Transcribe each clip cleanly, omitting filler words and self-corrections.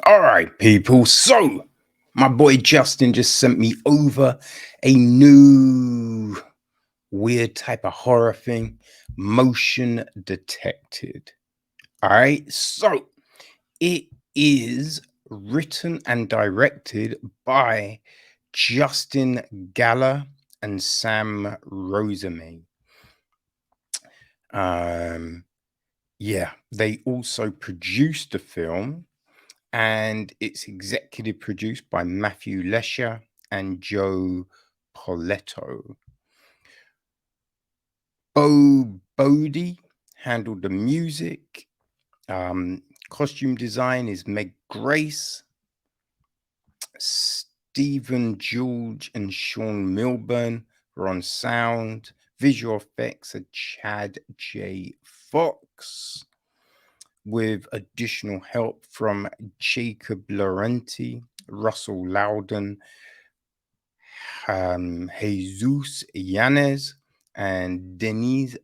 All right, people. So, my boy Justin just sent me over a new weird type of horror thing, motion detected. All right. So, it is written and directed by Justin Gallaher and Sam Roseme. Um, yeah, they also produced the film and it's executive produced by Matthew Lesher and Joe Poletto. Bo Bodie handled the music. Um, Costume design is Meg Grace. Stephen George and Sean Milburn were on sound. Visual effects are Chad J. Fox, with additional help from Jacob Laurenti, Russell Loudon, Jesus Yanez, and Denis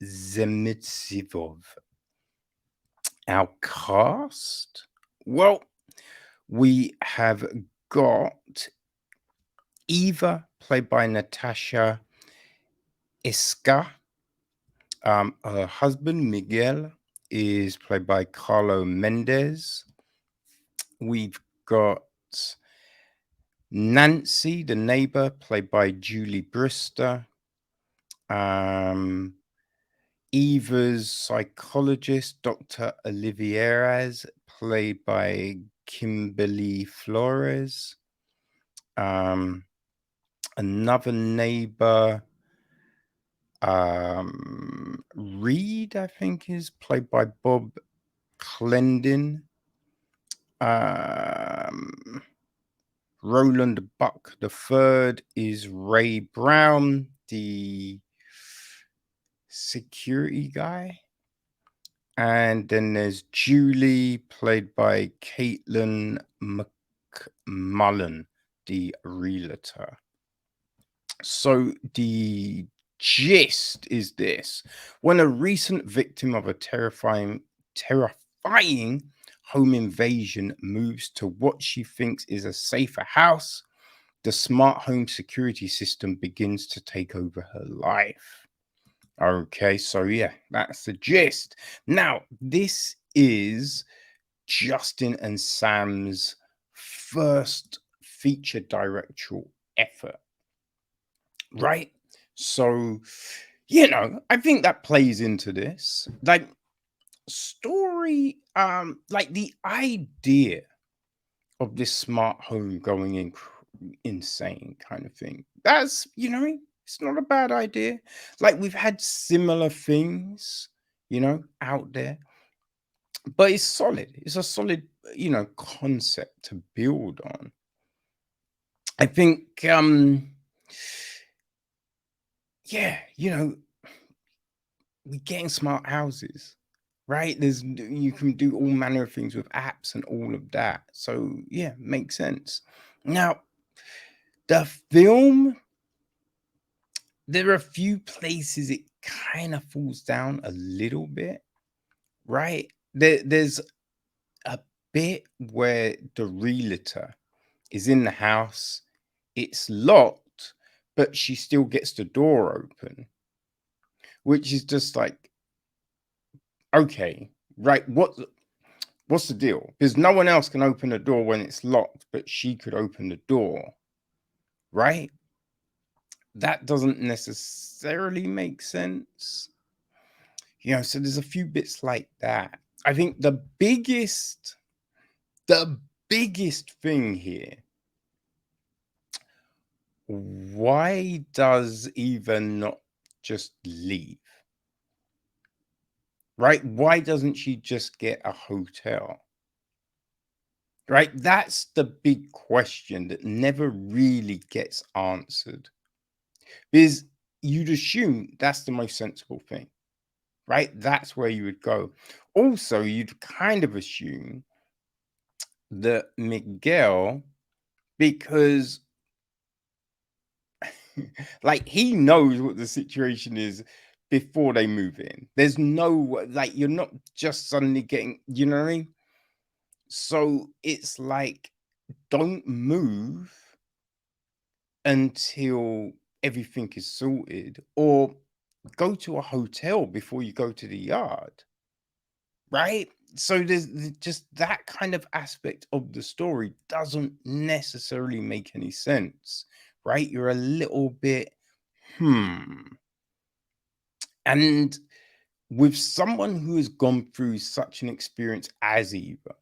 Zemitsivov. Our cast? Well, we have got Eva, played by Natasha Esca. Her husband, Miguel, is played by Carlo Mendez. We've got Nancy, the neighbor, played by Julie Brister. Eva's psychologist, Dr. Olivieras, played by Kimberly Flores. Another neighbor, Reed, I think, is played by Bob Clendon. Roland Buck the third is Ray Brown, the security guy. And then there's Julie, played by Caitlin McMullen, the realtor. So the gist is this: when a recent victim of a terrifying home invasion moves to what she thinks is a safer house, the smart home security system begins to take over her life. Okay, so yeah, that's the gist. Now, this is Justin and Sam's first feature directorial effort, right? So, I think that plays into this. Like, story, like the idea of this smart home going insane kind of thing. That's, it's not a bad idea. Like, we've had similar things, out there, but it's solid. It's a solid, concept to build on. I think, yeah, we're getting smart houses, right? You can do all manner of things with apps and all of that. So yeah, makes sense. Now, the film, there are a few places it kind of falls down a little bit, right? There's a bit where the realtor is in the house, it's locked, but she still gets the door open, which is just like, okay, right? What's the deal? Because no one else can open the door when it's locked, but she could open the door, right? That doesn't necessarily make sense. So there's a few bits like that. I think the biggest thing here, why does Eva not just leave? Right? Why doesn't she just get a hotel? Right? That's the big question that never really gets answered. Because you'd assume that's the most sensible thing, right? That's where you would go. Also, you'd kind of assume that Miguel, because like he knows what the situation is before they move in. There's no, like, you're not just suddenly getting, you know what I mean? So it's like, don't move until everything is sorted, or go to a hotel before you go to the yard, right? So just that kind of aspect of the story doesn't necessarily make any sense, right? You're a little bit, hmm. And with someone who has gone through such an experience as Eva,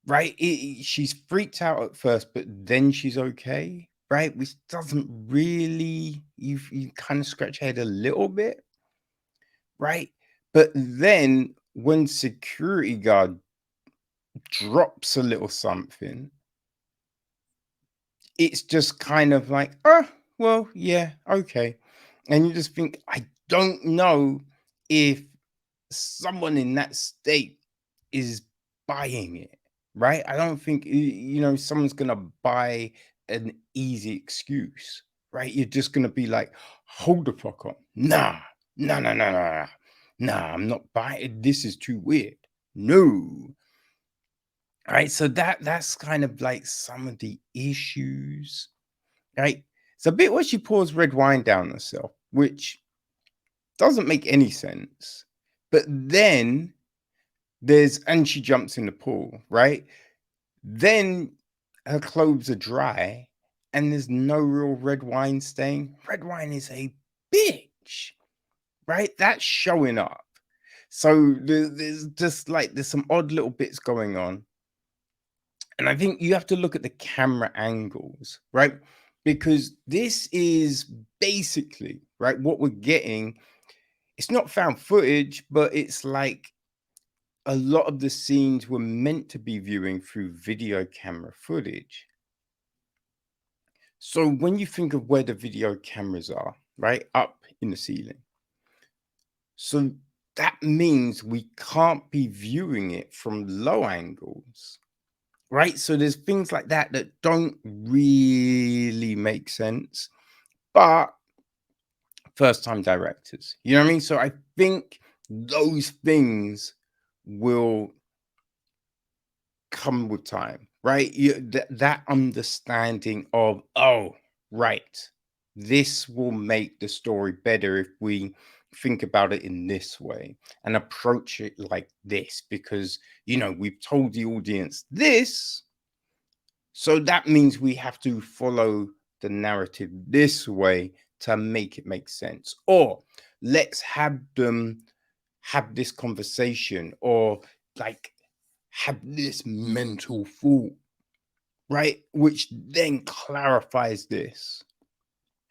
right? She's freaked out at first, but then she's okay, right? Which doesn't really, you kind of scratch your head a little bit, right? But then when security guard drops a little something, it's just kind of like, oh, well, yeah, okay. And you just think, I don't know if someone in that state is buying it, right? I don't think, someone's going to buy an easy excuse, right? You're just going to be like, hold the fuck on. Nah, no, no, no, no, no. Nah, I'm not buying. This is too weird. No. Right. So that's kind of like some of the issues, right? It's a bit where she pours red wine down herself, which doesn't make any sense. But then and she jumps in the pool, right? Then her clothes are dry and there's no real red wine stain. Red wine is a bitch, right? That's showing up. So there's just like, there's some odd little bits going on. And I think you have to look at the camera angles, right? Because this is basically, right, what we're getting. It's not found footage, but it's like a lot of the scenes were meant to be viewing through video camera footage. So when you think of where the video cameras are, right, up in the ceiling, so that means we can't be viewing it from low angles, right? So there's things like that that don't really make sense, but first time directors, you know what I mean? So I think those things will come with time, right? That understanding of, oh, right, this will make the story better if we think about it in this way and approach it like this, because we've told the audience this, so that means we have to follow the narrative this way to make it make sense. Or let's have them have this conversation, or like have this mental thought, right? Which then clarifies this.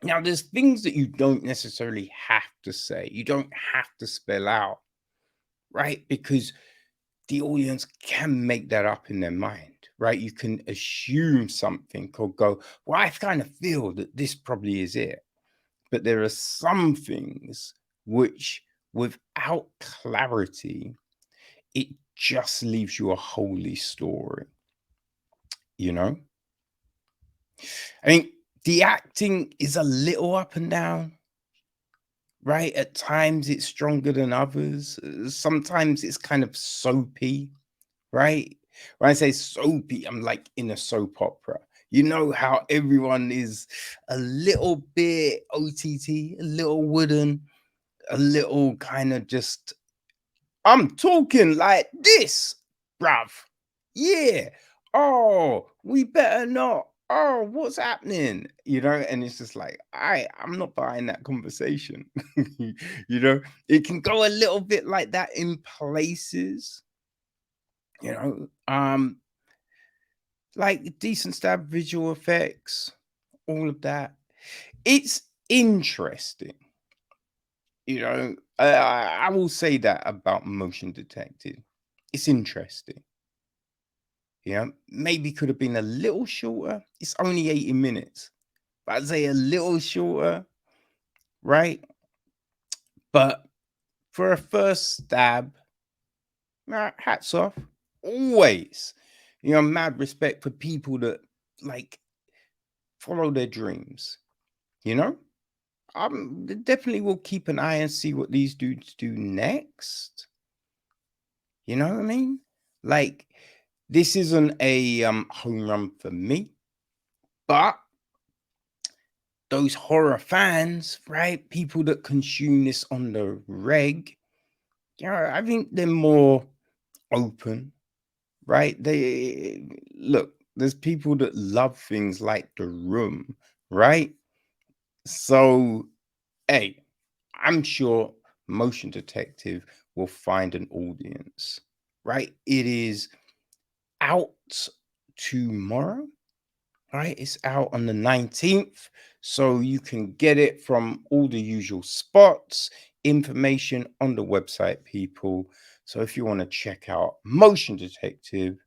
Now, there's things that you don't necessarily have to say, you don't have to spell out, right? Because the audience can make that up in their mind, right? You can assume something or go, well, I kind of feel that this probably is it. But there are some things which, without clarity, it just leaves you a holy story, you know? I mean, the acting is a little up and down, right? At times it's stronger than others. Sometimes it's kind of soapy, right? When I say soapy, I'm like in a soap opera. You know how everyone is a little bit OTT, a little wooden, a little kind of just, I'm talking like this, bruv. Yeah. Oh, we better not. Oh, what's happening? And it's just like, I'm not buying that conversation. It can go a little bit like that in places, you know. Like decent stab visual effects, all of that. It's interesting, I will say that about motion detected. It's interesting. Maybe could have been a little shorter. It's only 80 minutes, but I'd say a little shorter, right? But for a first stab, hats off. Always, mad respect for people that like follow their dreams, you know? Definitely will keep an eye and see what these dudes do next. You know what I mean? Like, this isn't a home run for me, but those horror fans, right? People that consume this on the reg, yeah, I think they're more open, right? They look, there's people that love things like The Room, right? So, hey, I'm sure Motion Detective will find an audience, right? It is out tomorrow, right? It's out on the 19th. So you can get it from all the usual spots, information on the website, people. So if you want to check out Motion Detective,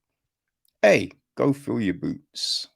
hey, go fill your boots.